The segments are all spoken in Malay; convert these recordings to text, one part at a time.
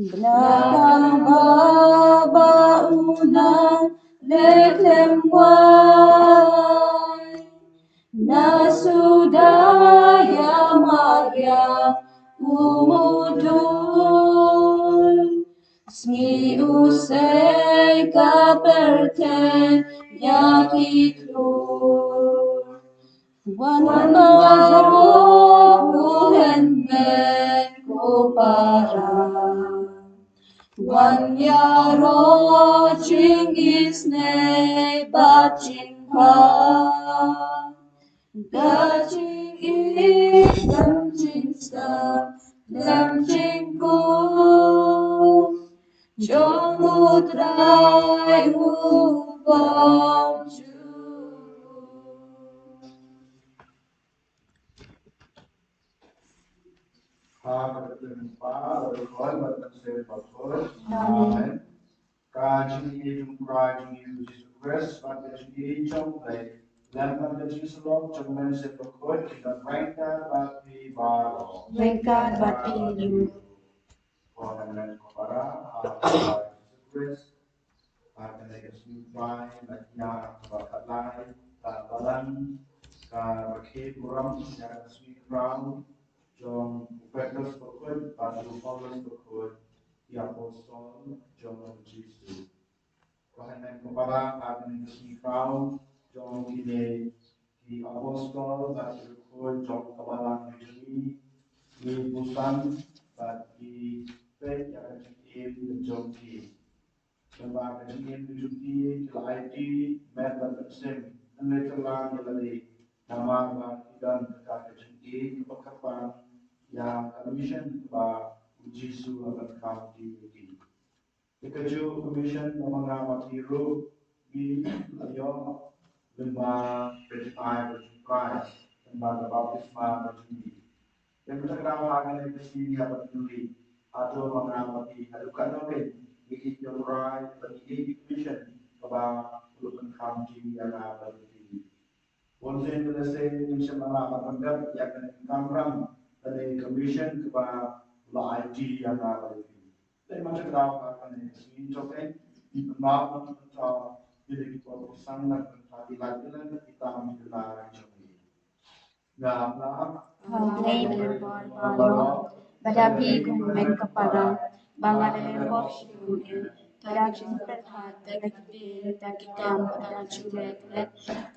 Belakang babaunan leklem wai nasudaya Maria umudul smi usai kaperte yakiklur wan mazaro kuhen men kupara Wan yaro ching is ne baching ha Gaching is lam ching sta lam ching ku Chong utrai ubom chu Amen. Kajing idung kajing idu Jesus Christ, kajing idung play, lempan de Jesus Lord, cuman sepakut kita mereka bagi baru. Mereka bagi hidup. Orang dan kepada Jesus Christ, akan kesulitan banyak kepada lain, tabalan, kaki kurang yang kesulitan, jom Petrus berkut, Paulus berkut, di apostol, jom Jesus. Bahkan kepada akan kesulitan, jom kini di apostol, bagi berkut, jom kebalang ini, di busan, bagi pet yang kecil, jom kini. Sebab kecil dijumpi kelai di medan sem, anetlah melali nama dan kata kecil keperkapan yang commission ba Yesus akan kami di. Keju commission mengamati ru di ayo lembah berjaya berjaya lembah baptisma berjudi. Yang terkenal akan di apa peduli atau mengamati adukan oke. Bagi yang right, bagi commission about looking county yang ada di. Onsen selesai commission mana apa yang akan kamram dari commission kepada IT yang ada di. Tapi macam apa akan ini coba di pembangunan atau jadi kita sangat berhati lagi kita menjelaskan ini. Nah, Hai berbalo, badapi kumen kepada bangare bosune, daging perhat, daging daging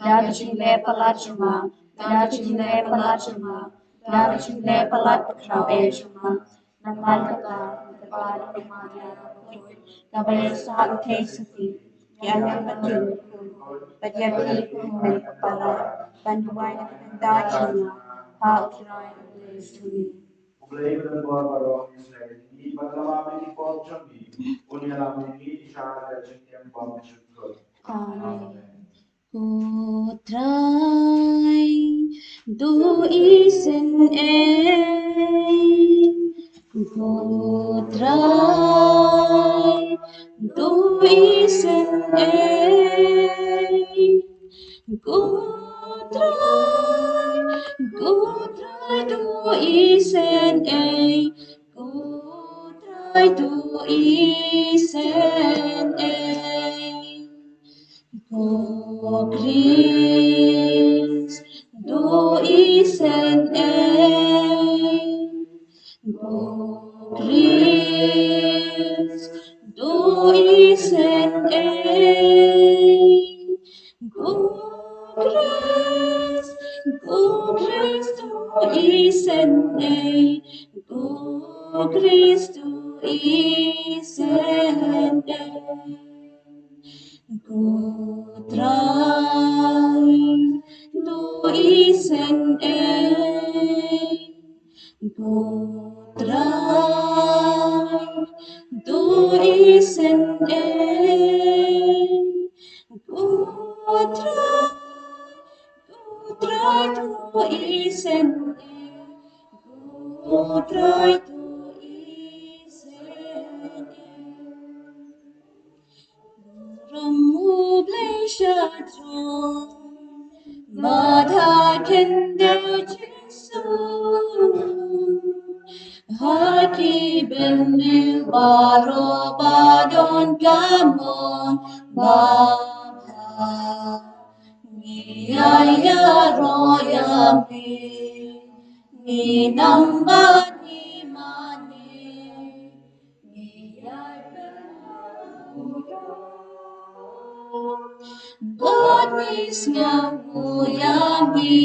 daging pelacuma, daging pelat pekrau namal kepada kabaya sa utesati, yang betul, badapi kumen kepada bantuan daging outline Mulai berbuat baru Israel ini, bagaimana ini pocong ini, unialam ini isyarat yang bersyukur. Amin. Putrai du isen Putrai du isen Gutrai du isen Gutrai du isen O Christ, du isen O Christ, du isen O Christ, du isen O Christ, du isen Ku try du isen Ku try du isen Ku try du isen Ku try du isen Ramubleşatron Madhakender Jesu Haki benil baro badon gamon Baba Niyaya royami Ninambat nimani Godnis ngamu yami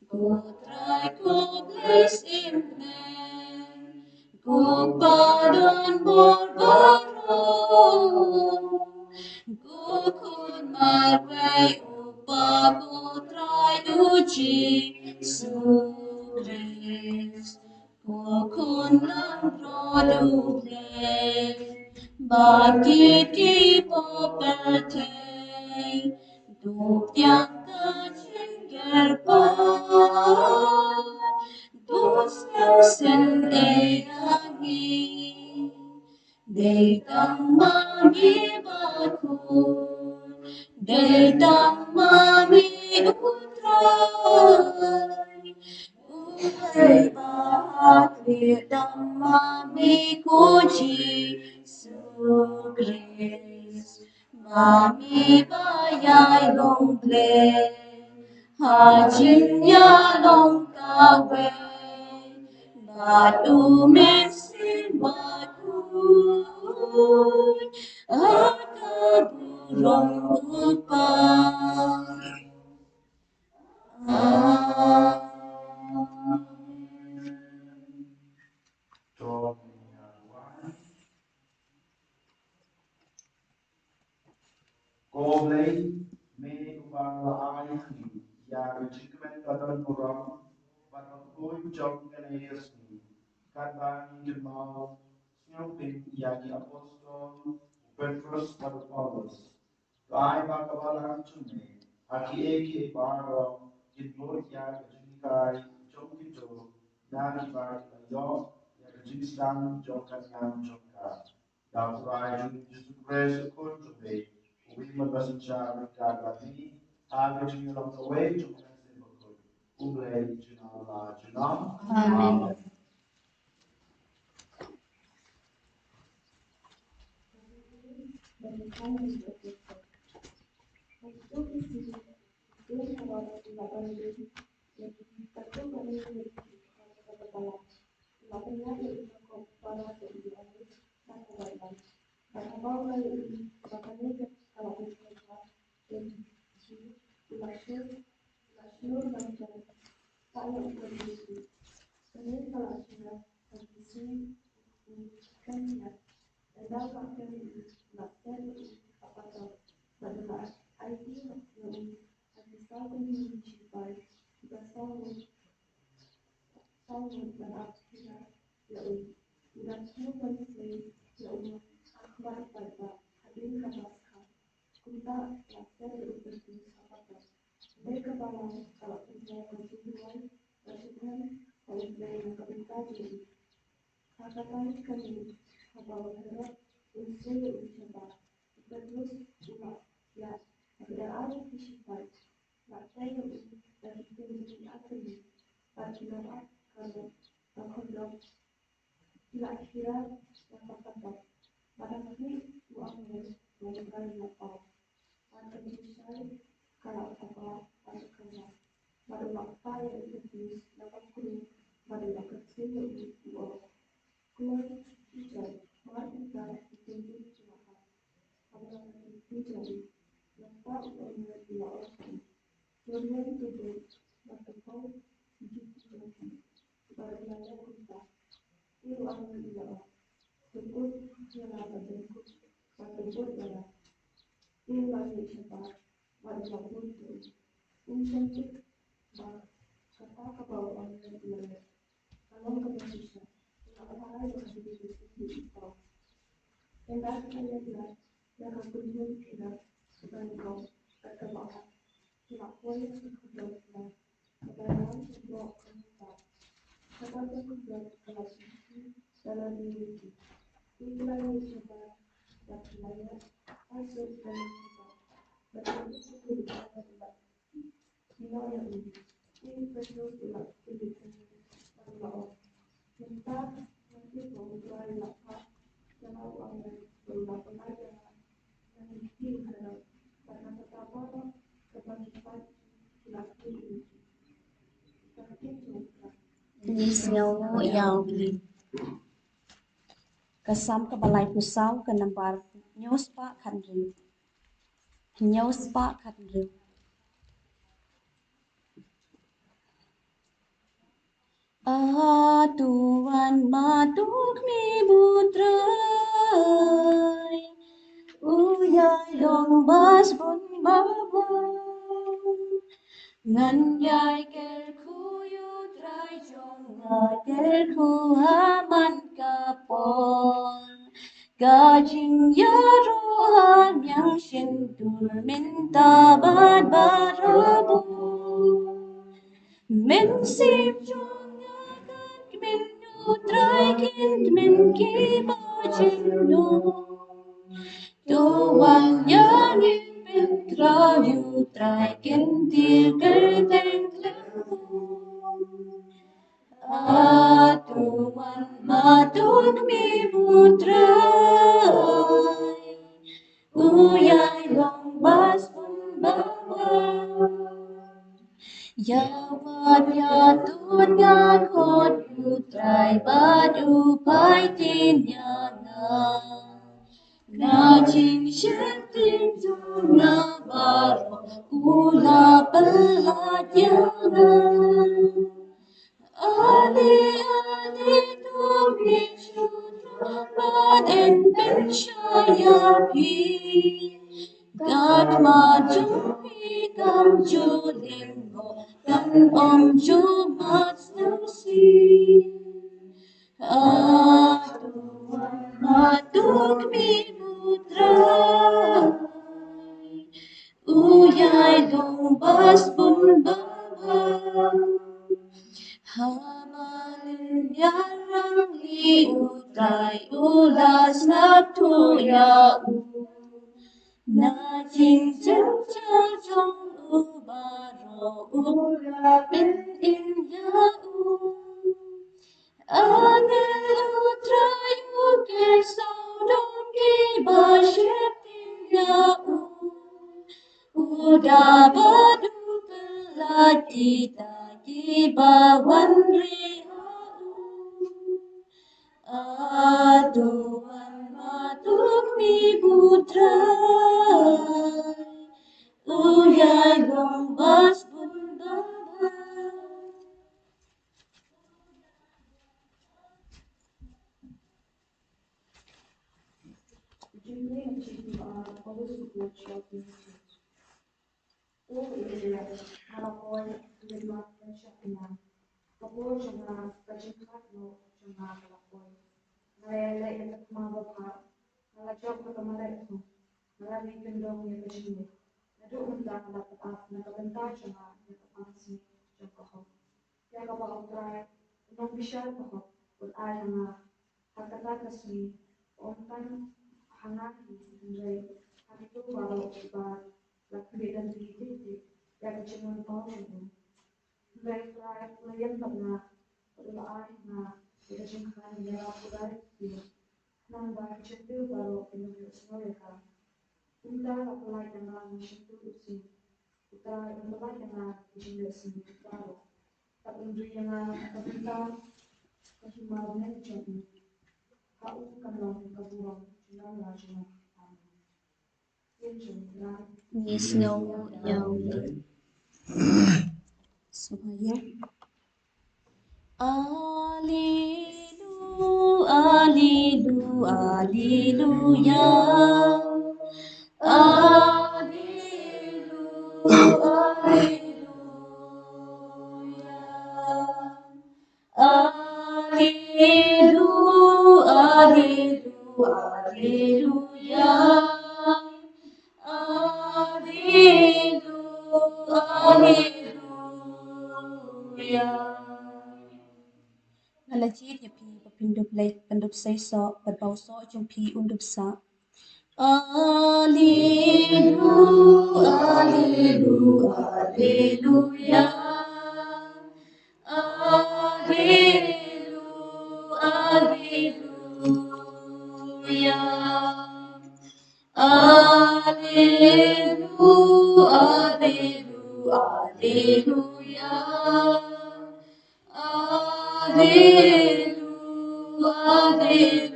Kutrai kublis imne Kupadon borboro Kukun marway upa kutrai uji sugres Kukun lang produble Bakit di popertay Dupyang kacengger pa Dusang sen eyangi Detang mami bakun Detang mami utray Ulay bahat mami kuji sugris Mami bayay longple Hajinya long kawe Batu mesin bakun Harga burung upah Koblay may upala ay yari chikmen tadan muram patakoy jog kanayas ni kadani kimao sinupin yagi apostol Petrus pada Paulus ay bakabalan chume aki eki baro kinbot yagi junikay jog kito yagi bagi layo yagi jinisang jog kanyang jogka Dafrai Jesus Christ kuntume we must share kagati aga jinong away to kanse ublay jinala jinam Amen. Ilu ang ila. Tungkol nila ba tungkol sa tungkol nila. Ilu ang siya wala sa punto. Insentif ba kata kabaw ang nila. Alam ka ba siya? Nakakaray ba kasi dito ito. And that's why nila nakakunjung sila sa bangaw at kabahan. Kinakuha sa kudot na kabayan sa buwak kanita. Kapag sa kudot alas dalam diri. Itulah yang sebab dan wilayah asal dalam kita. Betul itu tidak ada. Wilayah ini perlu dilakukan Allah. Kita nanti mengurai lapak yang Allah berulang pengajaran yang dikirimkan karena betapa kebajikan dilakukan. Tapi juga Nisngaw yaw li. Kasam ka balay pusaw ka nambar nyos pa kanriw. Nyos pa kanriw. Tuan matuk mi butray. Uyay dong bas bun babon. Ngan yay kel kuyu tray jong kel ku haman kapon. Gajing yaruhan yang shintur minta bad barabon. Min sim jong yakat min utray kint min kiba jindo. Tuan yang Petra utray kintir kerteng Tuan matuk mi putray. Uyay long bas pun bawang. Yawat yatut ngakot utray badu pai tinyangan. Ngajing syenting tunga baro ula peladyangan. Ali tumi syudra baden pensyayapi. Gat majumi kam julingo dan om jumat selsi. Tuan matuk mi putray. Uyay lumbas pun babang. Hamalin yarang li utay ulas natu yau. Najing jengcal jong ubaro ula bin in yau. Anel utray uker saudom ki basyep in yau. Udah badu pelati tagi bawan rihau. Tuan matuk mi putray. Uyay lombas pun babang. jumlah yang cukup kalau sudah shopping. Oh iya, kalau lima shopping, kalau cuma kacimot no cuma kalau nilai yang mau apa, kalau job atau itu, kalau bikin dong yang kecil, itu untuk dapat apa, bentar cuma dapat sih contoh. Ya kalau try, nong bisa kok, buat ayam kata kasih, orang hangat nilai, itu kalau kita lakukan diri ya kecil tahu nilai try, nilai pernah berdoa na kecil kan nilai aku dari nang baca itu baru ini semua ya kan. Kita apply dengan itu sih, kita apply dengan ini sih baru. Tapi dengan kita kasih malunya jadi kau kan langsung kebuang jangan langsung Nisngaw yaw li. Sumaya. Alleluia. Alleluia. Nalajit ya pi papindup lay pandup say so padbaw so yung pi undup sa Alleluia, Alleluia, Alleluia. Alleluia, Alleluia. Alleluia, Alleluia, Alleluia. Alleluia, Alleluia.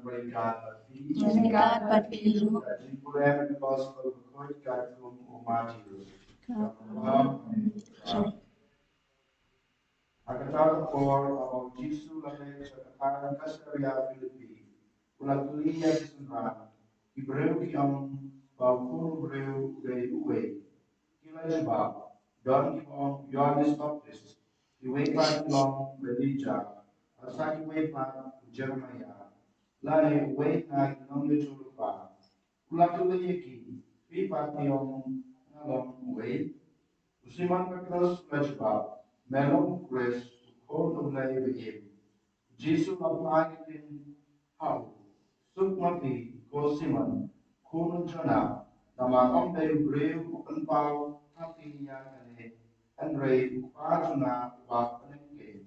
Praise God, Mereka dapat biru. Jimpulan gospel berkut kagum umat itu. Akan for about Jesus lakai cakap kasarya Filipi. Ulat tulia disenang. Ibreu ki ang bawkur breu gay uwe. Kila sebab don ibong Yohanes Baptist. Iwepan long Elijah. Asal iwepan Jeremiah. Lane iwepan nong Yusufah. Ulat tulia ki. Pipat yung ngalong uwe. Usiman Petrus Lajbab. Melong Grace. Kod ulay behim. Jesus apagitin hau. Sukmati ko siman. Kuno jana. Nama omday breu upenpau. Hati niya kane. Andre upajuna wak penengke.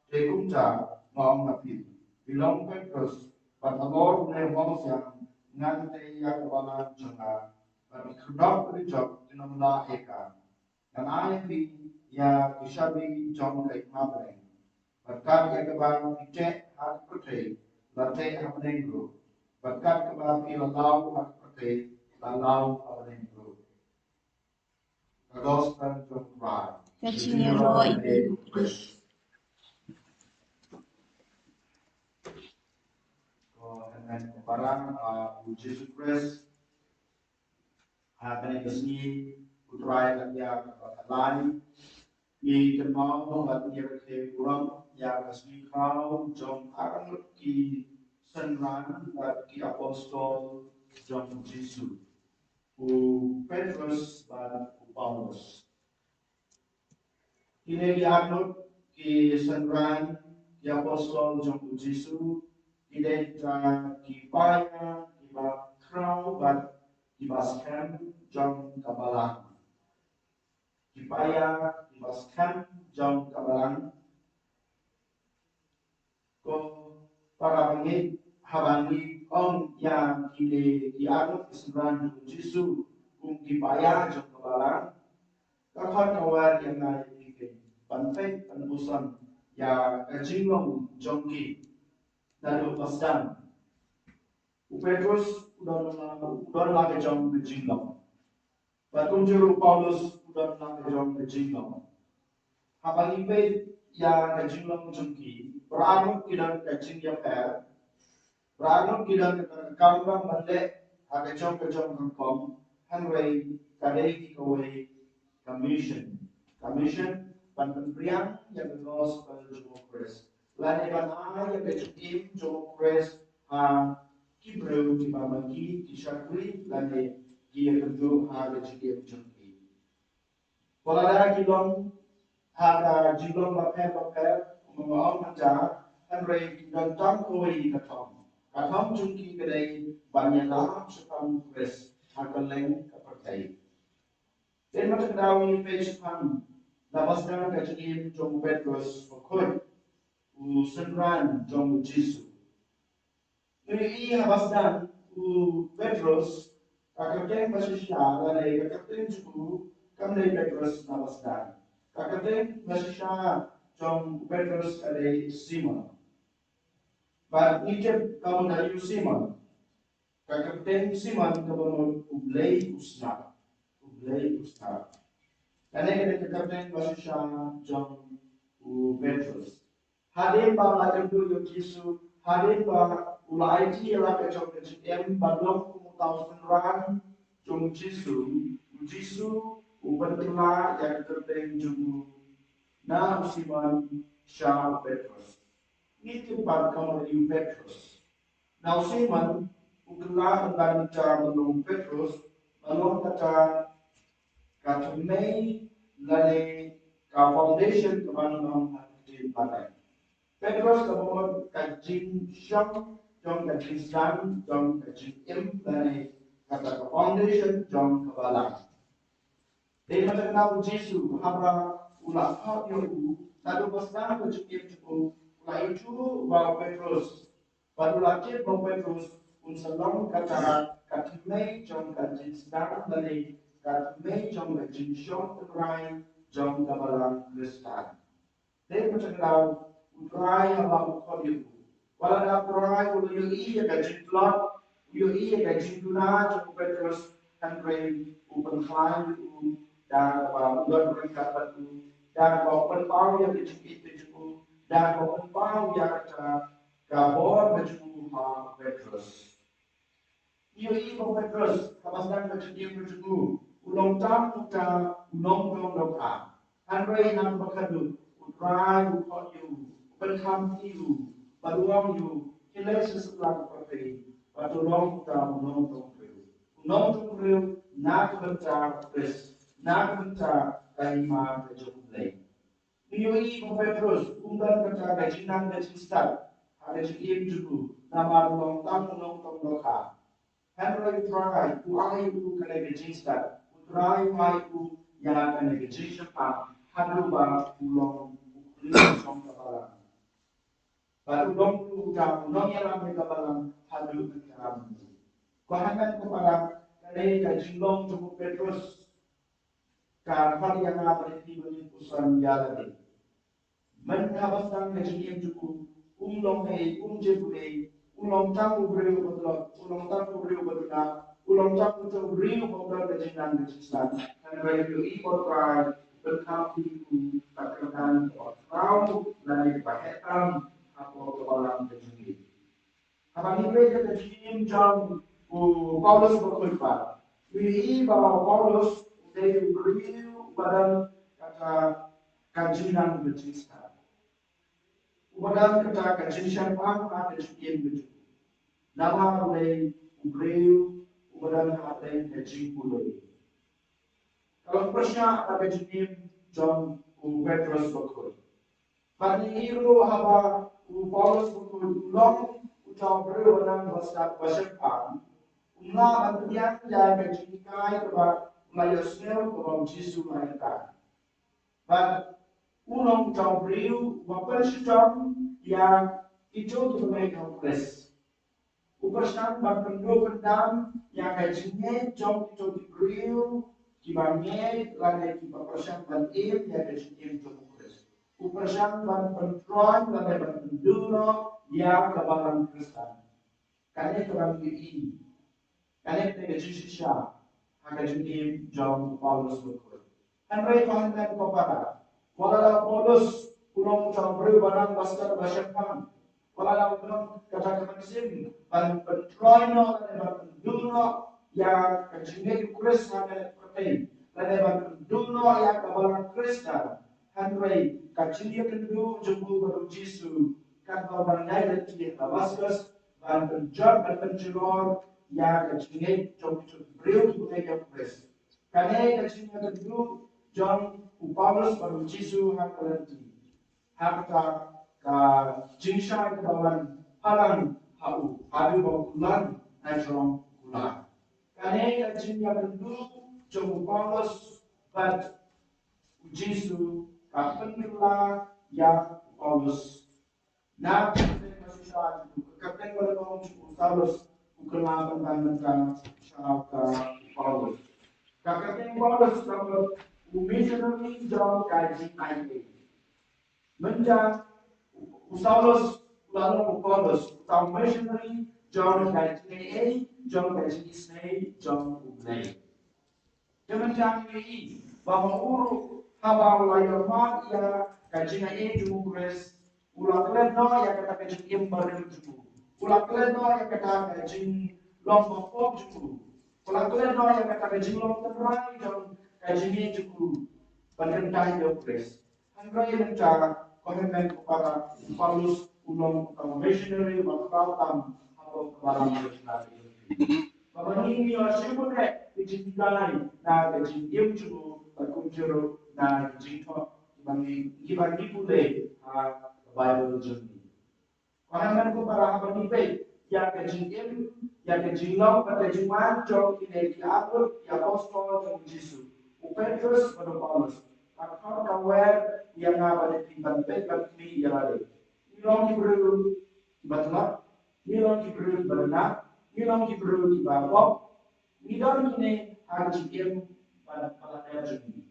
Jekumja maong napi. Bilong Petrus. Patalor ne wangsyang. Ngante yak walan jana. Kedok rijok tinamla eka. Dan ayah ya kishabi jom kaik mabreng. Berkat kebahan cek hak percaya, lantai apa negro. Berkat kebahan lalau hak percaya, lalau apa negro. The gospel of Christ. Kaciro ibu Chris. Dan barang Jesus Christ, akan disini putra yang lain. Di kenal batir ke kurang yang resmi kau jom akan ki senran dan ki apostol jom Yesus u Petrus dan u Paulus. Ini dianut ki senran ki apostol jom Yesus tidak ki paya ki bakrau dan ki baskan jom kabalang. Supaya dibaskan jauh kabalan ko para pengit habani on yang dianut kesembilan Yesus kung dipaya jauh kabalan kapan kawan yang naik bikin pantai penebusan yang kejinglong jongki dan lepaskan Petrus udah lagi jauh kejinglong Batung juru Paulus udah jauh kejinglong Habang ibig yang kejinglong jengki, beranut kidang kejing yang per, beranut kidang kekambang balik, kejong kengkong, hanway kadai kaway commission, pemberian yang gospel Jumbo Chris, lani banai yang kejing Jumbo Chris, kibreu kibamagi kisakui lani dia kendu kejing jengki. Polada kilong hada jilong baper mengaum menjar henry dan tam koi katam jungki kedai banyak lam sepam pres akan leng kepercayaan. Dan macam dawi page pam lapaskan kejadian jom Petrus pokoi senran jom Yesus. Ini lapaskan Petrus kakek masih syah dan kakek juga kami Petrus lapaskan. Kakak masih syah jom Petrus ada Simon. But Egypt kamu dari Simon. Kakak Simon kamu ublay usna. Karena kita kapten Basisha John Petrus. Hadir ba lagu yung Yesu, hadir ba ulai ti la ka chok em balong kumutaw sunran yung Yesu ubertula yang kapten yung na usiman Siya Petrus. Itu par kamar yung Petrus. Na usiman ukla ang cara menung Petrus, menung kata katumay lani ka foundation kamanang hati pakai. Petrus kemudian kajing syam, jom kajing san, jom kajing im lani kata ka foundation jom kebalang. Dari macam tahu Yesus hamra ulah hak yang satu pasang kajing im cukup ulah itu bawa Petrus. Pada laki bawa Petrus unsalong kata katumay jom kajing san lani Kami jom berjinsong terai jom kabalang Kristan. Dia macam tahu terai apa ukor itu. Walau dah terai kalau yo iya kajin plot, yo iya kajin tuna jom Petrus kanrei upen klan itu dan apa udah berkat itu dan apa pau yang kajin itu juga dan apa pau yang kata kabor baju ma Petrus. Yo iya Petrus kabasan kajin itu juga. Ulong tam uta ulong dong doka. Andrei nam bakadu utrai ukot yu berkam yu baruam yu hilai sesuatu pakai batulong uta ulong dong riu. Ulong dong riu nak bentar pres nak bentar kaima kejumlai. Nioi Petrus unggan kata kajinan kajistat ada jiim jugu nama ulong tam ulong dong doka. Andrei utrai uai u kena kajistat. Try maiku yang akan negosiasi apa haruba ulong ukulin song kabalang. Baru ulong ulong yang ramai kabalang haru karam. Kuhangan kepada kali kajilong cukup Petrus karena yang ramai di pusan jalan. Menkabaskan kajian cukup ulong jebule ulong tamu beriu betul ulong tamu beriu betul. Ulang tahun itu beriu membuat kejinan kejistan dan beriu ikut rai berkati itu takkan tahu dari paketan atau orang kejini. Apa ini kejinin jam Paulus berkhutbah. Ini bahwa Paulus dari beriu pada kata kejinan kejistan. Kemudian kata kejinan apa kejinin begitu. Nama oleh beriu kemudian hati kecil pulih. Kalau persnya ada kecil John Petrus berkut. Pada hiru haba Paulus berkut long ucap berwarna bersepan. Umlah antian jaya kecil kai kepada melayasnya kepada Yesus mereka. Dan ulang ucap beriu berpersyarat yang itu mereka kres. Upasan berpenduk pendam yang kajinya jom itu diberiu kibangnya lagi upasan berim yang kajinya jom kres. Upasan berpendruan lagi berpenduro yang kebalan Kristen. Karena kebalan ini, karena kejisya kajinya jom Paulus berkut. Henry Tuhan kepada walau Paulus pulang jom beriu barang basar basyakan. Walau belum kata-kata sim, dan pentroino dan penduduk yang kecil Kris ada pertain, dan penduduk yang kabalan Kristen, Henry kecil penduduk jumbo baru Yesus, kan kabalan yang dia Damaskus, dan penjor dan penjor yang kecil jumbo beriu jumbo yang Kris. Karena kecil penduduk John Paulus baru Yesus hakalan hakta jinsha kawan halang hau hadu bakulan najrong kulan. Karena jinya bentuk jom Paulus bat Yesus kapenla ya Paulus. Na manusia kapten kalau Paulus ukelaban tentang syaraka Paulus. Kapten Paulus kalau missionary jom kaji kaji. Menjang Paulus lalu Paulus tahu missionary John kaji John kaji Ismail John Ublay. Kemudian ini Bama uru haba layo mat ya kajina jumu kres ulak leno ya kata kajin imbar jumu ulak leno ya kata kajin long mapop jumu ulak leno ya kata kajin long terai jong kajin jumu pemerintah yo kres hangrai lenta kohemen kepada Paulus ulong missionary wakautam atau kebalang missionary Bapa ini orang dicintai, na dicintai juga berkunjung na dicintai bagi pule Bible journey. Kalau kita para abang ini yang dicintai, yang dicintai pada Jumat jauh ini diatur ya apostol dan Yesus. Petrus pada Paulus. Kalau kawal yang ada di bantai kami yang ada. Nilong Hebrew betul, nilong Hebrew benar. Nilong Hebrew di bawah, nilong ini harus diam pada kajian.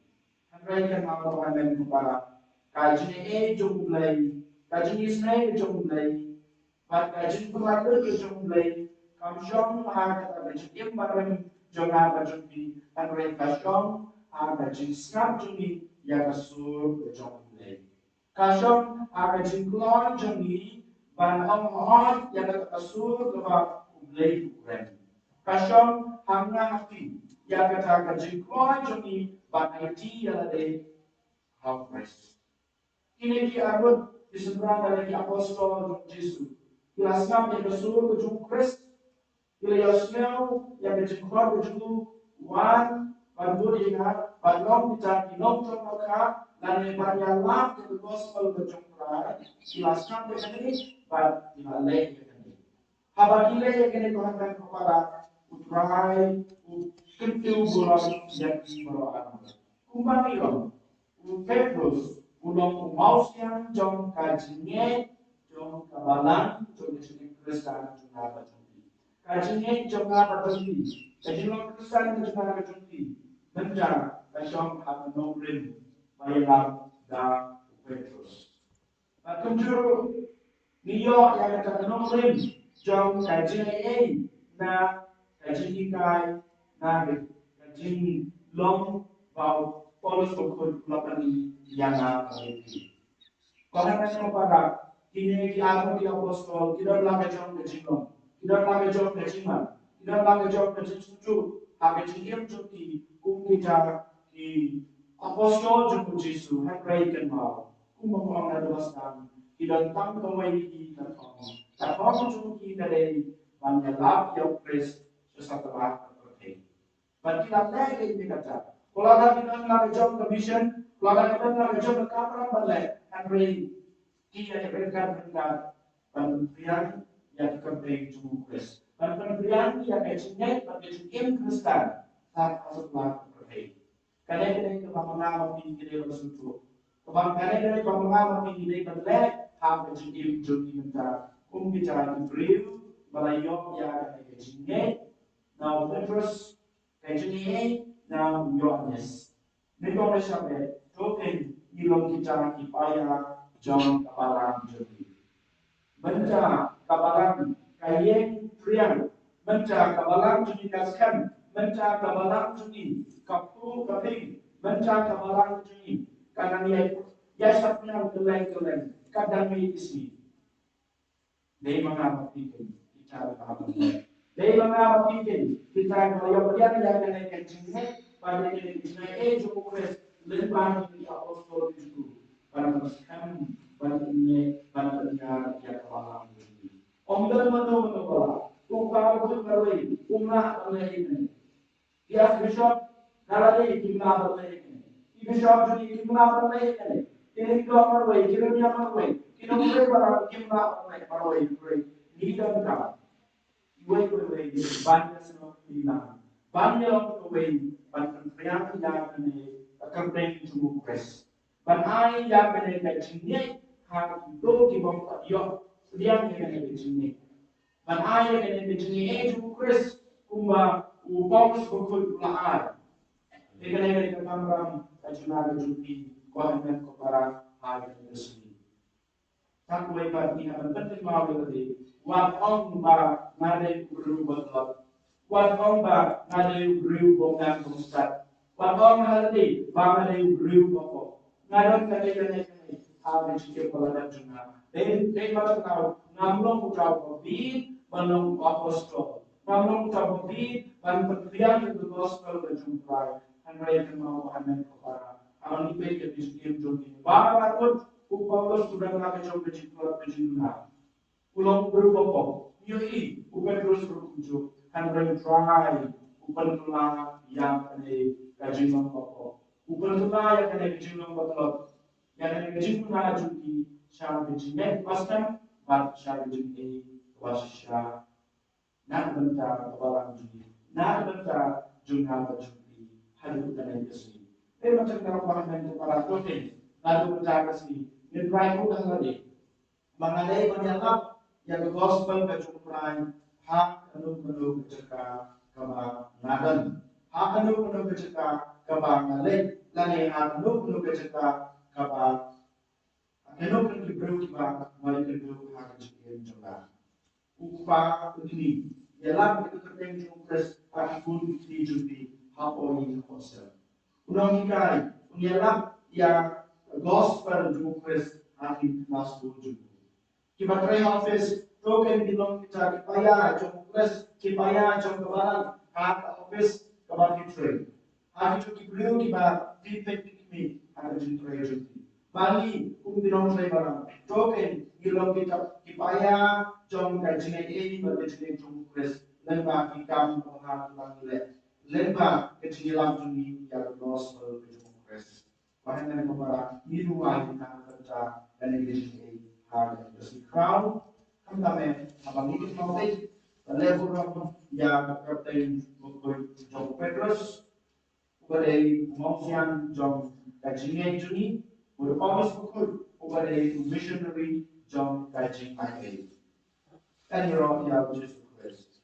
Hanggai kan mau mengenai kepada kajian jumlah, kajian Israel jumlah, pada kajian keluarga jumlah, kajian harga kajian barang jumlah berjumlah, hanggai kajian harga jinsam jumlah yang kasur jumlah. Kajian harga jumlah jumlah, ban orang yang kasur kepada lay friend. Kasyong hanga hati yang kata kajikoi joni ban IT yang ada half price. Kini ki arut di seberang dari apostol Yesus. Kilasnya yang bersuruh ke jung Christ. Kila yosmeo yang kajikoi ke jung wan banbur ingat banlong kita dinong maka dan yang banyak yang gospel ke jung Christ. Kilasnya begini ban dilalai. Habakile yang kini Tuhan kepada utrai, kentiu bulan yang berwarna. Kumpamilon, Petrus, ulong mausian jong kajinya, jong kabalan, jong disini Kristen juga berjumpi. Kajinya jong berjumpi, kajinya Kristen juga berjumpi. Menjar, kajian hak nobrim, bayalah dan Petrus. Kunjuru, niyo yang kata nobrim, jong kajian na kajian ikai na kajian long bau Paulus pokok pelakani yang berarti. Kalau kita pada kini di aku di apostol tidak lagi jong kajian, tidak lagi jong kajian, tidak lagi jong kajian suci, kajian suci kumita di apostol jong Yesus hendraikan mau kumpulan adostan tidak tanggung wajib terkong. Terkong suci dari menjelap yang Kristus setelah terpercaya. Bagi lagi ini kata, kalau kita nak job commission, kalau kita nak job kapal balik, Henry dia diberikan penerian yang terbaik untuk Kristus. Penerian yang ejennya bagi Kristen saat setelah terpercaya. Karena kita mengalami ini bersuatu. Karena kita mengalami ini balik, harus jadi minta bicara Hebrew, Malayo yang ejennya. Now Petrus kajian na Yohanes. Nito na siya token ilong kita ipaya jong kapalang jodi. Menca kapalang kayeng priang, menca kapalang jodi kaskan, menca kapalang jodi kapu kaping, menca kapalang jodi karena ya sapnya keleng kadang ismi. Dei mengamati bicara apa? Dei mengamati kita kalau yang yang kecilnya pada ini cukup kres lebar di apostol itu pada maskan pada ini pada dengar yang malam ini. Omdan mana mana tukar berlari umrah berlari. Dia bishop galari kimna berlari. Bishop jadi kimna berlari. Ini kita berlari, kita berlari. Kita berlari kimna berlari. Ini kan iway banyak semua hilang. Banyak away banyak yang ini campaign to press. Banyak yang ini kajian harus itu dibongkar yo. Sediang yang ini kajian. Banyak yang ini kajian to press kumba upos bukul laar. Ikan yang kita kamram kajian jupi kohemen kopara hari resmi. Satu lebar ini akan penting mahu lebih. Wat ong ba ngade guru betlap. Wat ong ba ngade guru bongan kumsat. Batong haladi, bangalay brew ako. Ngayon kanya amin sige pala na juna. Then matatawag, namlong utaw pabid, manong apostol. Namlong utaw pabid, man pagbiyan ng gospel na jungkay. Ang raya ng mga kahanan ko para ang ipay ka diskim jungkin. Baka rakot, kung Paulos sudah nakachong pejinuna. Ulong brew ako. Yui, upan terus berkunjung. Ang raya try, upan tulang yang kani kajinong ako. Upan tulang yang kani kajinong batlot. Yang kani kajinong na jungi siya kajinong pasang bat siya kajinong wasya nakbenta kawalang jungi nakbenta junga jungi halu kani kasi. Pero macam kalau pahaman itu para dosen lalu bercakap kasi nilai ko kasi mengenai menyelap yang gospel kejumpai hak anu bercakap kama nadan hak anu bercakap kama ngalai lani hak anu bercakap kama anu bercakap kama mulai bercakap hak bercakap upa ini dalam itu tertentu Kristus akun dijuti hapoi konsel unang ikai unyalam yang gospel ju Kristus akin masuk juga kita try office token bilong kita kipaya jong Kristus kipaya jong kebalan hak office kebalan trade hak itu kibeliau kiba feedback kami ada jintray junti bali kung bilong tray barang token bilong kita kipaya jong kajine ini berkajine jong Kristus lemba ikam penghatuan nilai lemba kecilan ini yang gospel jong Kristus bahkan dengan kepada miruah kita kerja dan ini harga bersih crown kami abang ini nanti level yang kapten jong Petrus kepada pengungsian jong kajine ini berpaus pukul kepada missionary jong kajine ini dan yang Yesus Kristus.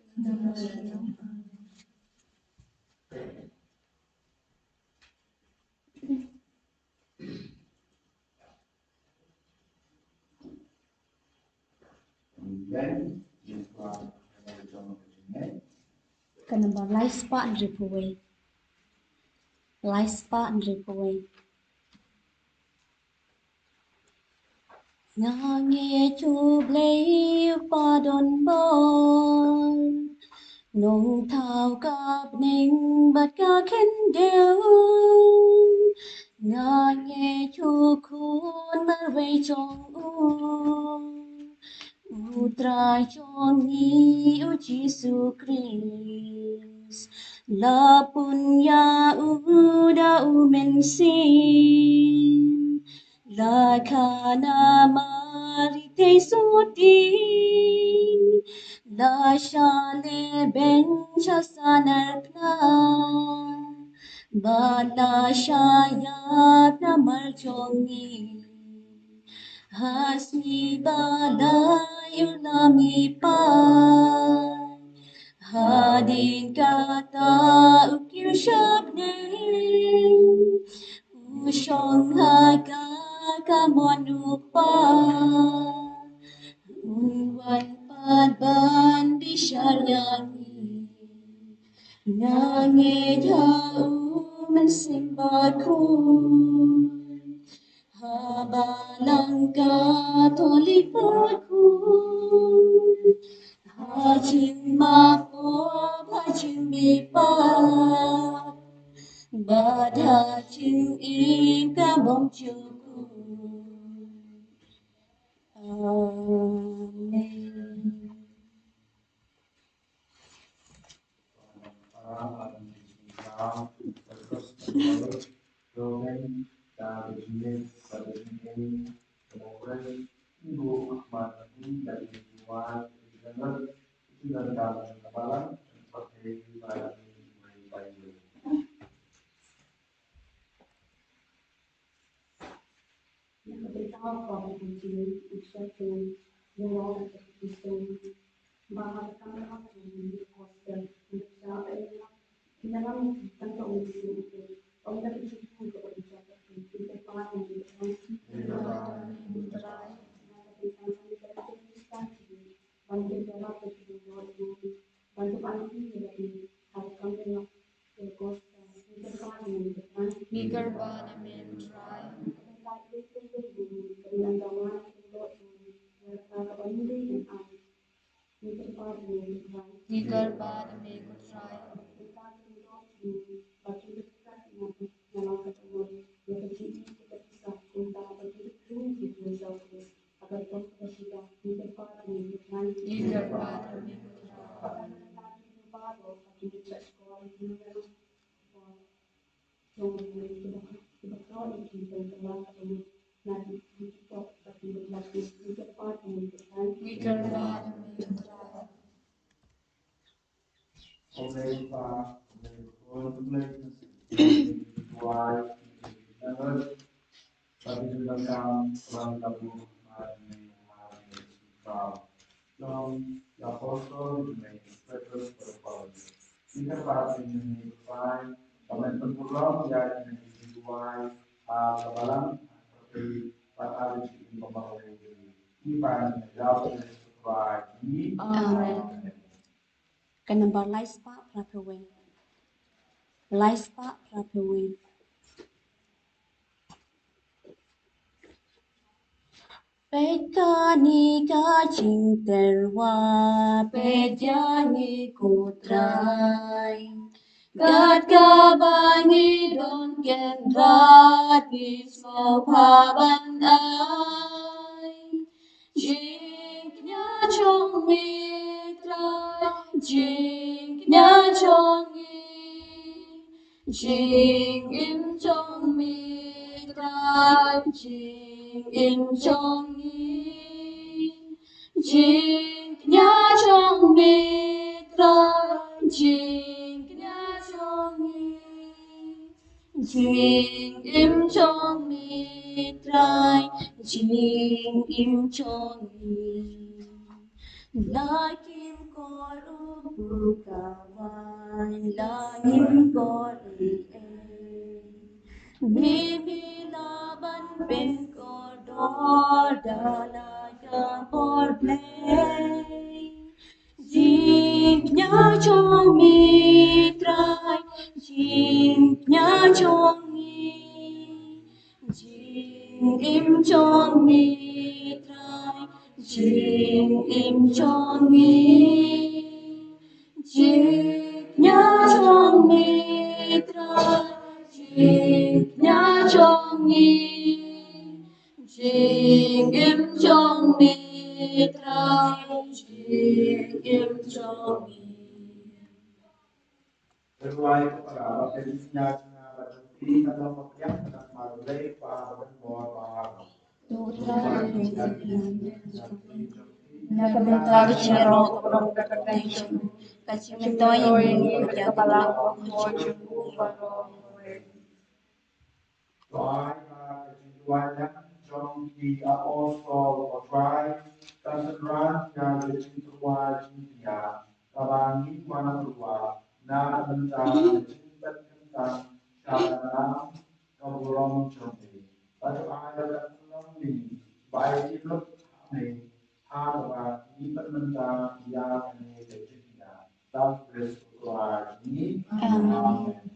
Kemudian jumpa dengan jom kejadian. Kenapa laispa andripuwe? Laispa andripuwe. Ngange chublei padon bon. Nong thao kap ning bat ka khen deu. Ngange chu khun mar vei chong u. Utrai chong ni u Jesu Christ. La punya uda u men sin. La kana mari te sudin. La shale bencha sanar plan. Ba la shaya namar chongi. Hasmi balay ulami pa. Hadin kata ukir syabne. Usyong haga kamonupa. Unwan padban bisyaryangi. Nange jauh mensimbatku. Habalangka tolipaku. Hajim mako hajim mipa. Badha chim im kabong chuku. Amen. Ibu Ahmad dari Tuhan itu dari dalam kepala seperti bayi. Beritahu kepada kucing, usahakan menolong kucing, bahwa kami akan menjadi hostel untuk saat ini. Dalam tanpa usaha itu, orang itu juga berbicara tentang kehidupan bad and make good try. Eager bad and make good try. Eager bad and make good try. Amen. Kanamba laispa prapewe. Laispa prapewe. Petani kacing terwa, pejani kutrai. Gad kabangi don kendrat ismo paban ai. Jingnya chong mitrai, jingnya chongi. Jing im chong mitrai, jing im chongi. Jing nya chong mitrai, jing nya chongi. Jing im chong mitrai, jing im chongi. Lakim kor upu kawan, lakim kor Mimi laban bin kodor dalaga por play. Jingnya chong mitrai, jingnya chongi. Jing im chong mitrai, jing im chongi. Jingnya chong mitrai, jingnya chongi. Jing im chong mitrai, jing im chongi. Berwai kepada jenisnya berdiri dalam yang sedang malai pada bawah Nakabentag siro kapag protection. Kasi metoy ini kepala ko. Trong di apostol of Christ, kasaran yang bercinta cinta, kabangi mana berwa, na bentang cinta tentang syarana kebulong jombi. Pada ayat ini, baik itu kami, harap ini bentang yang ini bercinta, dan Kristus ini. Amin.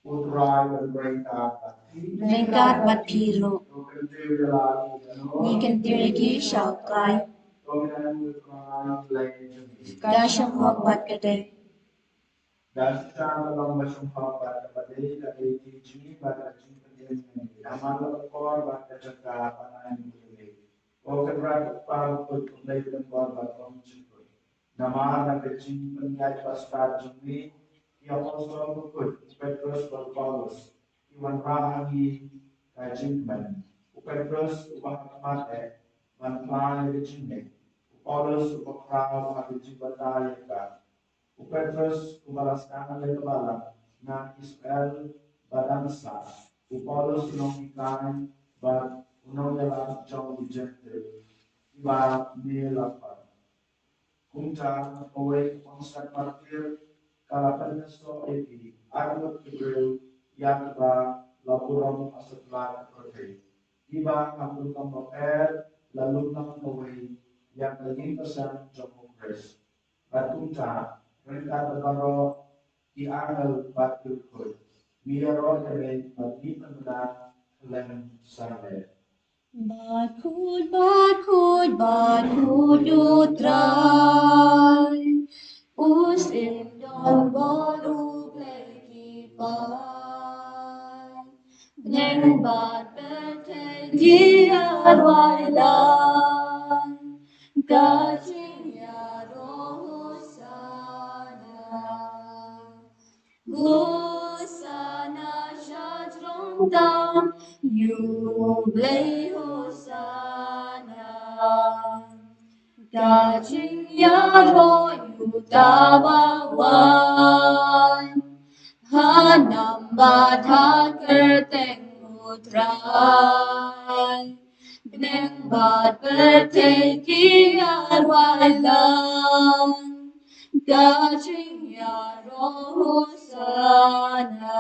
Utrai berita Lengkap bat piro. Ni kan tiriki syaukai. Kasyang bat kedai. Dan secara dalam masyarakat pada dari jini pada jini amal kor pada cakap panai ini. Orang para pemulai dan korban pemujud. Nama dan jini penjaj pasca jini yang also ikut Petrus dan Paulus. Iwan Rahagi Kajimman. Petrus ubah mate manfaat jini. Paulus ubah kau ada jibataya kan. Petrus membalaskan oleh kebala na Israel badansa. Paulus menongkikan bad unongela jong dijente iba nilapa. Kunta away konsep martir kalapan so eti armut Ibril yang ba lapuram asatlan prote. Iba ang paper lalu nang away yang naging pesan jong Kongres. Batunta mereka berbaru dianggap batul kod. Biaro dari bagi pengguna lem sampai. Bakud utrai, Uslim don bolu pleki pai. Neng bat bertegi arwailan. Gajing ya roh sana. Hosana shajrong dam, yublei Hosana. Gajing yaro yutawawan, hanamba kerteng utrai. Neng bat berteki arwailan, Gajing yaro Hosana.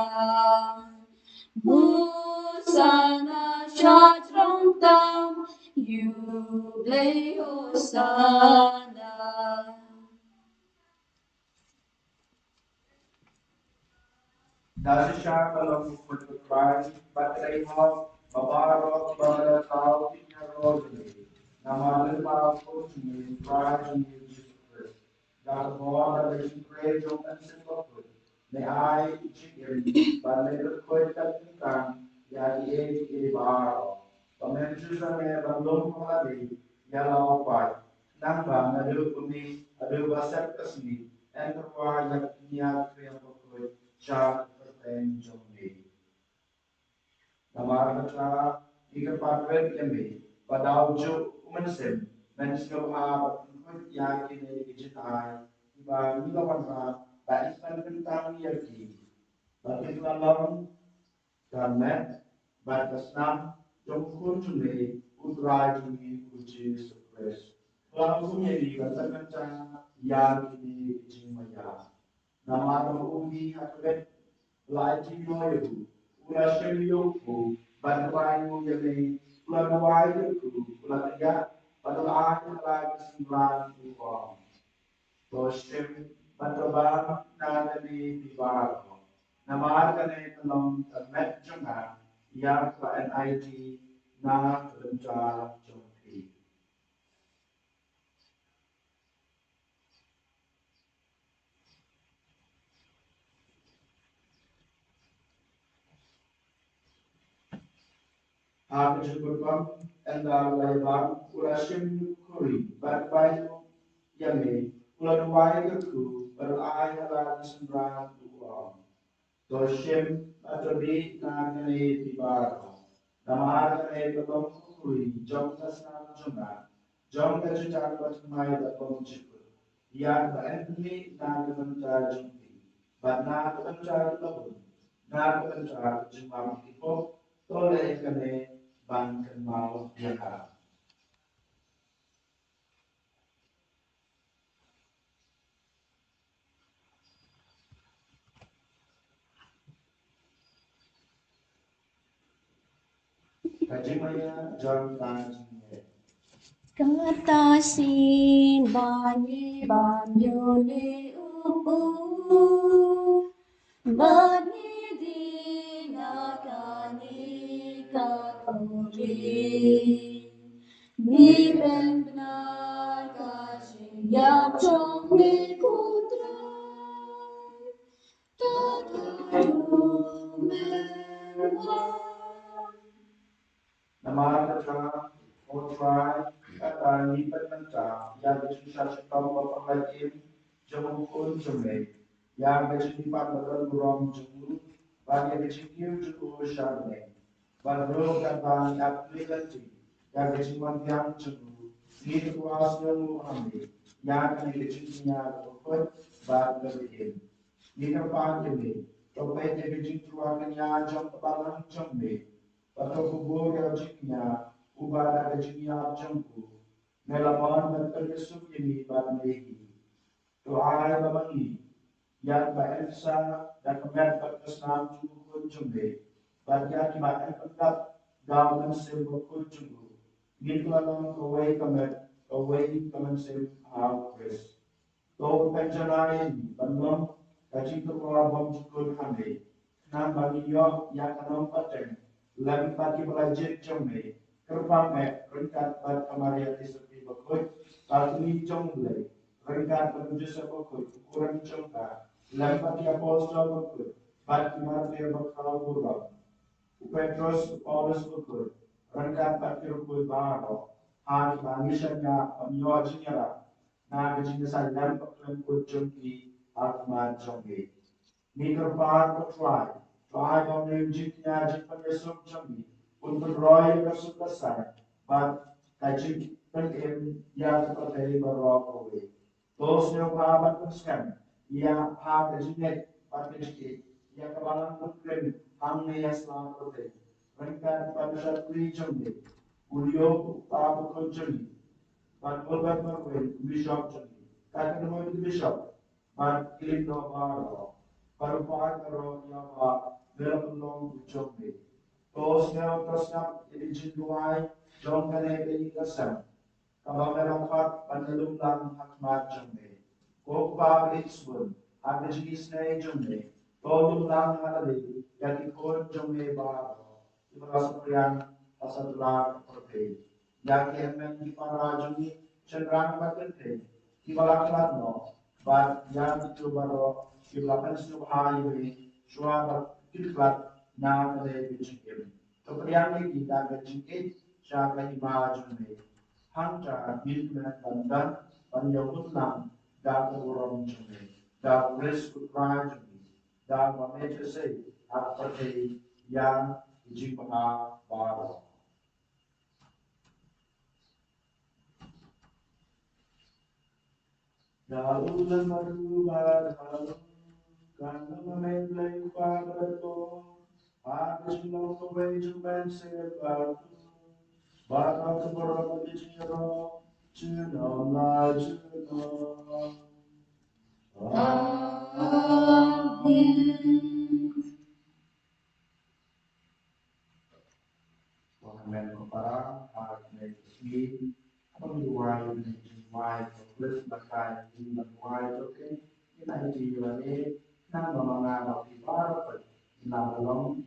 Hosana shajrong tam, yublei Hosana. Dasisha kalau berkrai, baterai hot, babarok, baratau, tinya rojini. Nama lima pun ni krai ni Jesus. Dar bawa dari krai jom ensikoput. Ne ai cikiri, bandar koi tertingkan, ya ye baro. Pemencusa ne bandung meladi, ya laupai. Nang bang adu kumi, adu basar kesini, enterwa yang niat yang pokoi, syak Benjamin. Namara kata ika parvet yami padaujo umensen mensko ha ya kini digitai iba nila wanra ba ispan tentang yaki bagi lalang karena batasna jomkun jumle utrai jumi uji surprise langsung jadi kata ya kini jimaya namara umi hakbet Laiti noyu, ula shemiyoku, banwayu yame, ula nawayu, ula tiga, badal lagi sembilan uang. Toshem, badal nadani bibaro. Nama kane telom termet jonga, yang ke NIT na kelencar jompi. Aku cukup endal lebar ulasim kuri berbayu yami ulan wai keku berai lagi sembilan uang dosim atabi nangani tibaro nama kene belum kuri jom tasna jom kejutan bersemai berkom cukup yang berentmi nangani jumpi badna kebencar lebun na kebencar jumpa ipo toleh kene ban kenal dia. Kajimaya John Tanjung. Katasin banyi banyune upu banyi dinakani kakuri Miren benar kasih ya chong ni kudrai Tatayu merwah Nama kata Otrai kata lipat menca yang bersusah sekali memperbaiki jemukun jemle yang berjumpa dengan burung jemur bagi berjumpa jemur syarne baru kata aplikasi yang berjumpa yang jemur ini kuasa Muhammad yang akan berjumpa berikut bagi ini kepan ini Topai jadi berjumpa dengan jam kebalan jemle Pato kubur yang jiknya, ubah ada jiknya jengku, melawan dan terkesuk ini bandai. Doa yang memangi, yang berensa dan kemudian berkesan cukup jumbe, bagi akibat tetap dalam sembuk jumbu. Gitu alam kawai kemen sembuk hawkes. Tau penjanain, penom, kaji terkeluar bom cukup hamil. Nan bagi yok yang kenal pateng. Lagi pagi belajar jombe, kerpam ringkat bad kamaria seperti berkut, kali ini jomble, Rengkat menuju sebukut, ukuran congkak, lempat di apostol bukut, batu martir bakal buruk, Petrus Paulus bukut, rengkat bakir bukut baro, hari manusianya penyojinya, naga jinasa lempat lemput jongki, atma jongki. Mikir par try on jiknya jipan yesuk jongki, untuk roy kesuksesan, but kajik penim yang seperti berlaku. Those who have understand, yang have the participate, yang kebalan mungkin hamne yang selalu mereka pada region ni, ulio pabu kunjungi, but ulbat marwin bishop juni, kata nama itu bishop, but ilim no baro, baru paru ya ba, belum juni. Those who trust in jinuai, jom kene ini kesam. Kalau melompat penelum lang hakmat jombe, kokpa bitsbun, ada jenis nai jombe, tolong lang halali, yang ikut jombe baro, ibarat priang asal lang perbe, yang kemen di para jombe cenderang patente, ibarat latno, bar yang itu baro, ibarat subhai ini, suara kiklat na kale bijikim, kepriang ini kita bijikim, siapa ibarat jombe. Hanta milkman bandan panyawut lang da urong jumi da risk rajumi da mameja say apate yang jipaha baro. Da ulan maruba halu kana mameblay pabrato agis no kubejuman say baro bata keberapa dijiro Tuhan. Tuhan kepada hak negeri, menjual menjual plus bahkan menjual oke, kita dijualnya nama mengenal ibarat, nama long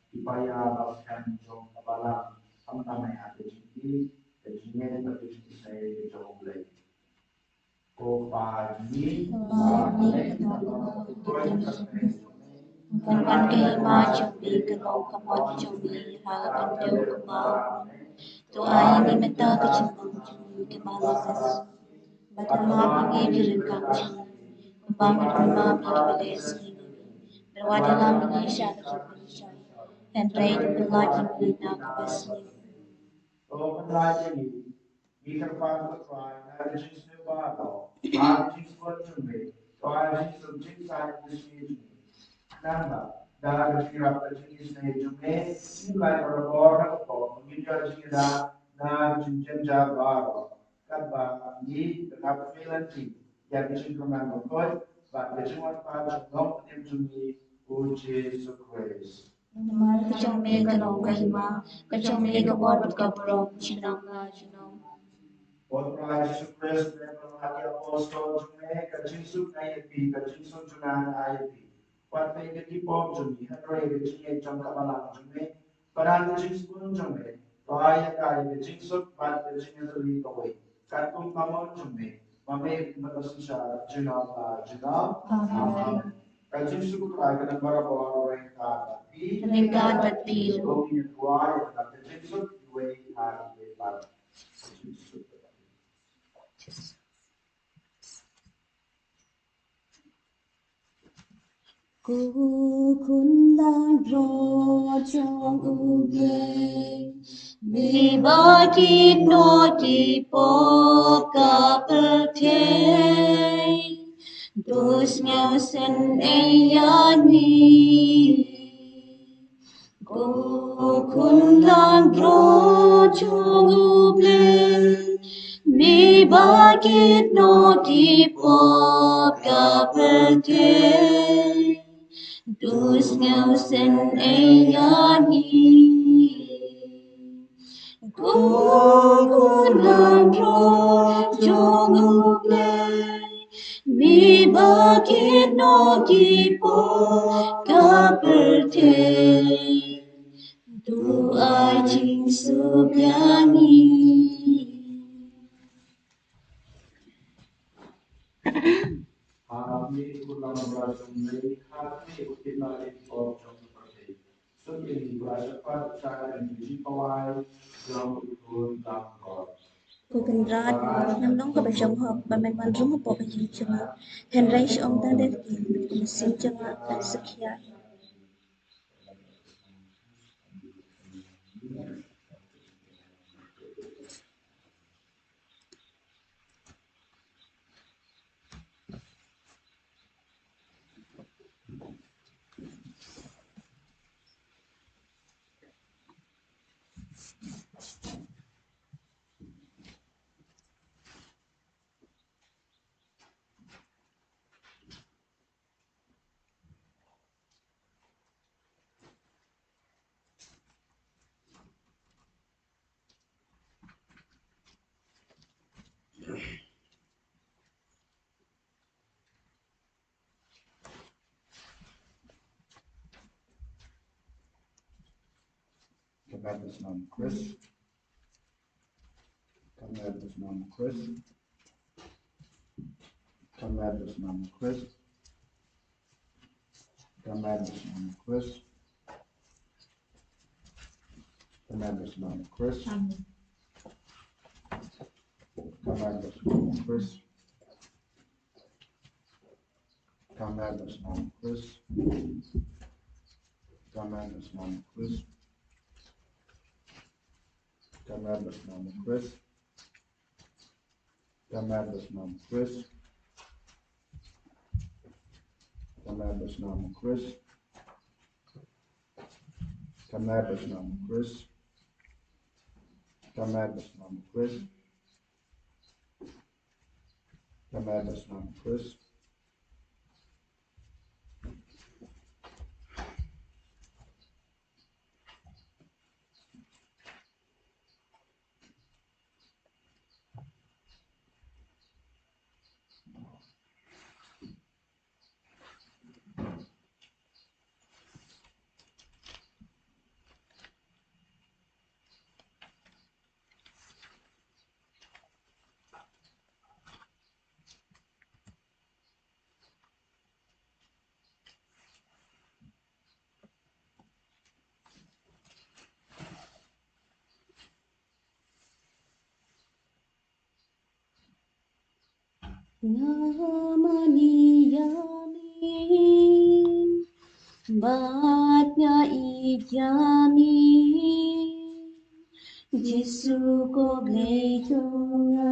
dibayar bahkan jom kebalan, sama ada jadi jadi terus saya jom beli. Pagi, Kan ke ma chumi ke lo ka mo chumi ha kan deu ka ba to ai ni meta ka chumi ke ma la ka bata ma pingi jirin ka chumi ba mi ma mi ke le si berwada la mi sha ka chumi sha and rai de la ki na ka basni Ikan pakai try, ada jenis baru, ada jenis berjumlah, ada jenis jenis saya jenis nanda, dalam jenis jenis jumlah, nilai orang atau menjadi jenis na jenis baru, kerana ini dapat filanti, yang disebutkan mengkoi, pada jenis pada jenis jenis uji sukses. Namar kacang mega long kahima, kacang mega bot ka bro, chinam la chinam. Oleh Yesus Kristus dan hati apostol jumlah kajisuk ayati kajisuk junan ayati. Partai ketipom jumlah henry kecilnya jam kabalang jumlah. Padahal kajisuk pun jumlah. Bahaya kali kajisuk partai kecilnya terlihat kawai. Katung kamon jumlah. Mame matasisya junan la junan. Amen. Kajisuk kaya kena berapa rengkat tapi. Rengkat tapi. Kami dua yang kajisuk dua hari lepas. Ku kundang ro chong uble mi ba ki no ki po ka perte dus ngau sen ya ni ku kundang ro chong uble mi ba ki no ki po ka perte dus ngau sen ayani ku kunang ro jong uble mi bakit no kipo kaperte tu ai ching subyani. pulang belasung dari hati kita di pojok seperti sudah belasungkan cara menjadi kawai yang ikut langkah. Cô cần rát, nhằm nông có bà chồng hợp, bà mẹ bạn rung hợp bộ bà dì chồng hợp. Hèn rây cho ông ta đẹp kìm, cũng xin chồng hợp, bà sức hiệp. Atas nama Chris, kami atas nama Chris, kami atas nama Chris, kami atas nama Chris, kami atas nama Chris, kami atas nama Chris, kami atas nama Chris, kami atas nama Chris. Kami atas nama Chris, kami atas nama Chris, kami atas nama Chris, kami atas nama Chris, kami atas nama Chris, kami atas nama Chris. Namani yami, batnya ijami, Jisu ko glejonga,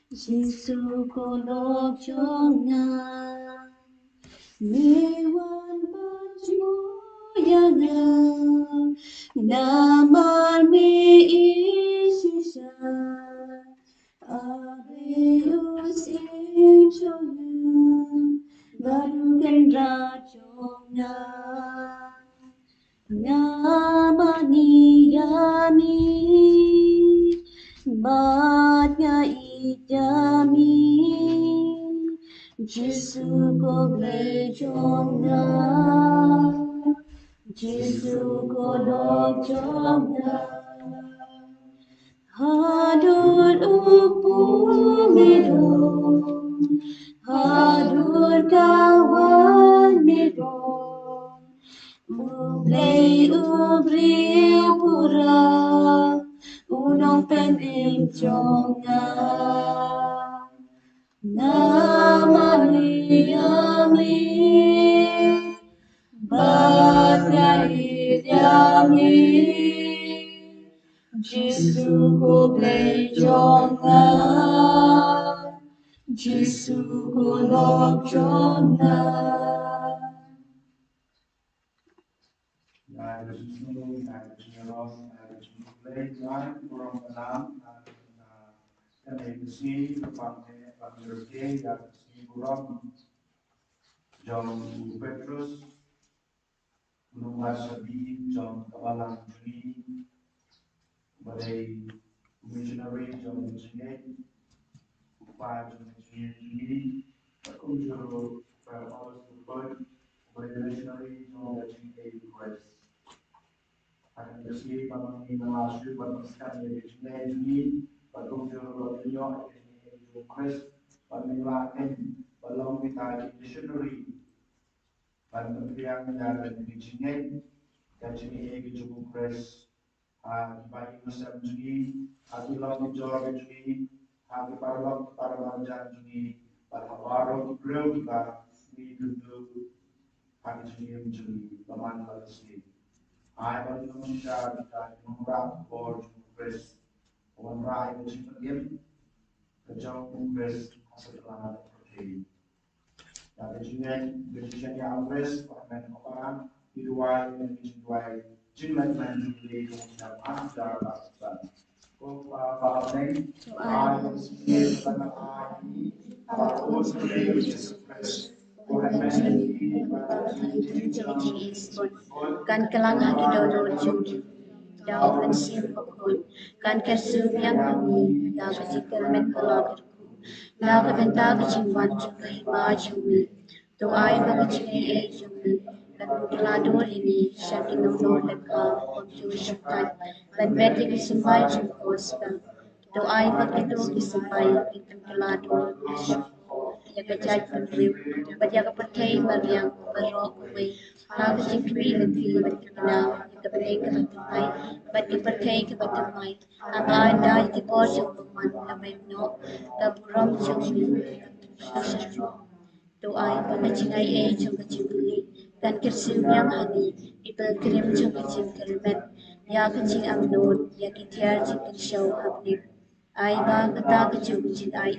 Jisu ko lokjonga, Mewan baju yaga, Namar me isisa. Abeus inchonga, barukan rajonga, ngamani yami, batnya ijami, Jisu ko glejonga, Jisu ko lokjonga. Hadur upumidon, hadur kawan midon, ublay ubri pura, unong peningjonga. Namani yami, batnya idyami, Jisu ko glejonga, Jisu ko lokjonga. Ada sunu, ada sunyeros, ada sunulai, dan kurang menang, dan edisi pakai panjerke dan sini kurang John Petrus, Gunung Masabi, John Kabalang Juni, Badai Missionary John Juni, Upaya John Juni, Kunjuru Paulus Bukoi, Badai Missionary John Juni Request. Akan bersih pamangkin nalasyu berpaskan dari Juni, Kunjuru Badunyo, Request, Pamilakan balong kita missionary ban yang ada di sini dan sini cukup fresh bagi masa ini ati long jor ini ati parlok parwajan ini parwaro bro kita di dulu ati sini menjadi teman lagi I want to share that orang or fresh orang rai menjadi kejauh fresh hasil pergi dan kejujuran yang fresh orang orang diluai dan dijuai jumlah menjadi dalam ajar bangsa. Bapak kan kelang haki dodo jumki daw kan sim pakon kan kesu yang kami daw kesikir men kalagar daw kabenta kecimban jumkai ma jumi to ay magicini e jumi kan mutilador ini syaki nomor leka pagju syaktan kan beti kisimbay jumkos kan to ay magito kisimbay kitang kilador ya kajaj penriu badia kapertai mariang barok kuwe hal jikri lebih berkenal kepada kebetulan bagi perkai kebetulan ama ada di bawah pemain kabino kaburam jumi susah doa pengacingai jom kecili dan kersim yang hani ipel kirim jom kecil kermet ya kecil amnur ya kitiar jikin show habib ai ba kata kecil kecil ai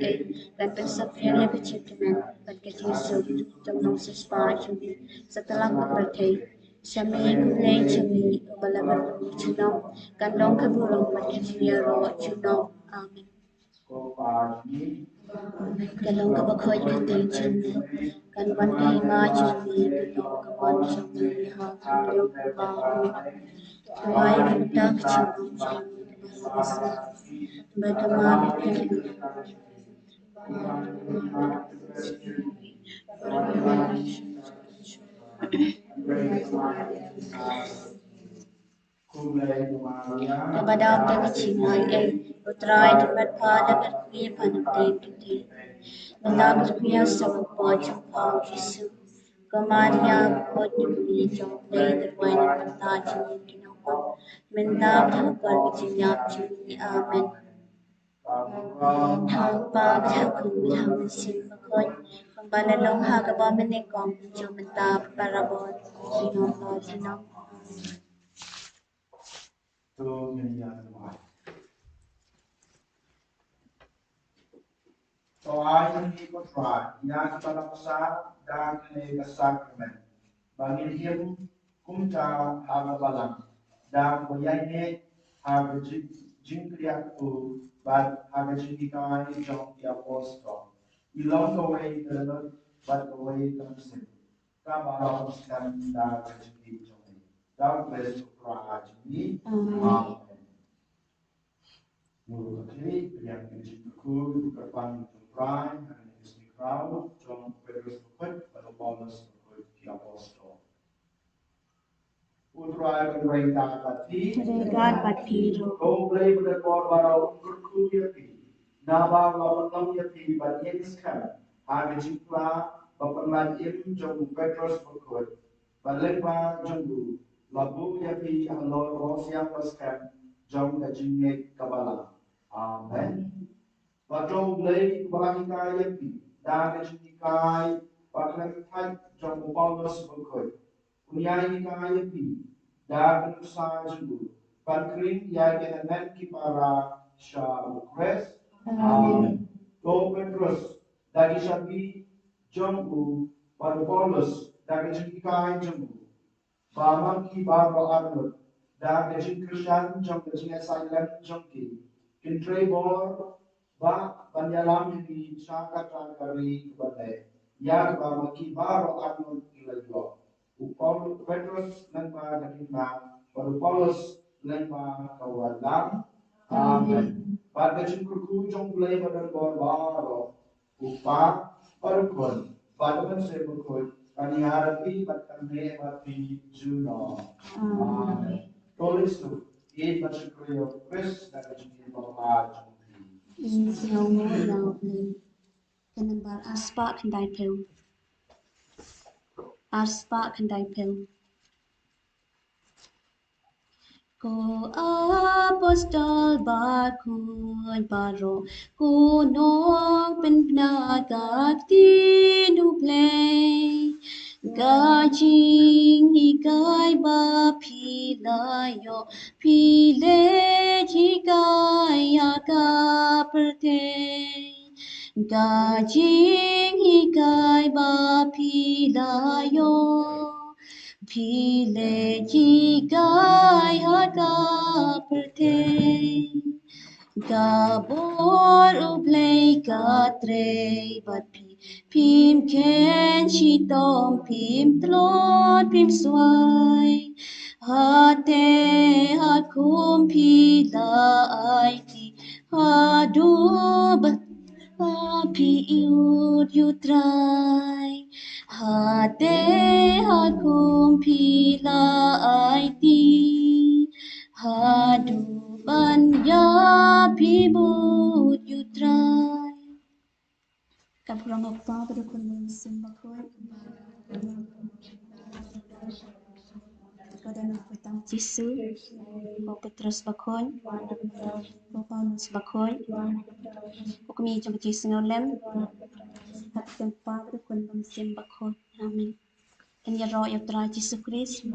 dan persepsian yang kecil kemen dan kecil sub jom nong sespa jumi setelah kepertai Shami kulay chami balabar chuno kandong kaburong makijia ro chuno amen kalong kabakhoy kantay chami kanwan kay ma chami kalong kawan chami ha kalong kabaho tuway kantak chami chami basa bagamami kami kepada pengacingai utrai tempat pada berkuya pantai kita menang berkuya sama pojok kau Yesus kemaria koduli jomplay terwain mata jini kinapa menang habar berjinyap jini amen hampa berhaku berhaku simpakoy pembalalong hagaba menikong jomenta parabot kinapa jinong Soal ini kontrak yang terlaksana dan kesakramen. Bangin him kumca haga balang dan koyane haga jingkriakku bad haga jingkikai jong di apostol. Ilong kawai terlalu bad kawai terusik. Kabalau sekarang dah jingki jong. Dalam Kristus Raja ini. Amen. Mulut kiri yang dijadikan berpan jumlah yang disediakan John Petrus berkut pada Paulus berkut di apostol. Utrai berita pati. Kau boleh berdekat barau berkut yapi. Naba lawan yapi bagi sekarang. Hari jumlah berpengajian John Petrus berkut. Berlepas jumlah labu yapi alor rosia paskan John kajinge kabala. Amen. Bajo blay balangkai yapi dan jinikai balangkai John Paulus berkut. Unyai kai yapi dan usaha julu. Balkring ya kenan kipara syabukres. Amen. Do Petrus dari Shabi John pada Paulus dari jinikai julu. Baman ki baro arnut dan kejin Christian John kejin silent John ki. Intrebor ba banyalam ni syakata kari kepada yang ba makibaro arnon ilayo upol Petrus nangba nakita baru Paulus nangba kawalam amen pada cingkurku jong play pada baro upa parukon pada mense bukoi kani harapi batane mati juno amen tulis tu e pachukrio Chris dan jingir bawa jong Penembal aspa kendai pel. Aspa kendai pel. Ko apostol bakun baro kunong penagak tinu play gajing ikai ba pilayo pile jikai aga pertei gajing ikai ba pilayo Pile jigai aga pertei Gabor ublei gatre bat pim ken shitom pim tlon pim swai hate hakum pila aiti hadu bat api iud yutrai hate hakum pila aiti hadu banya pibut yutrai Kapurang apa pada kunung simbakoi Kada na petang Jisu Ko Petrus bakoi Ko Paulus bakoi Ko kami jumpa Jisu nolem Hati tempat pada kunung simbakoi Amin. Ini roh yang Tuhan Yesus Kristus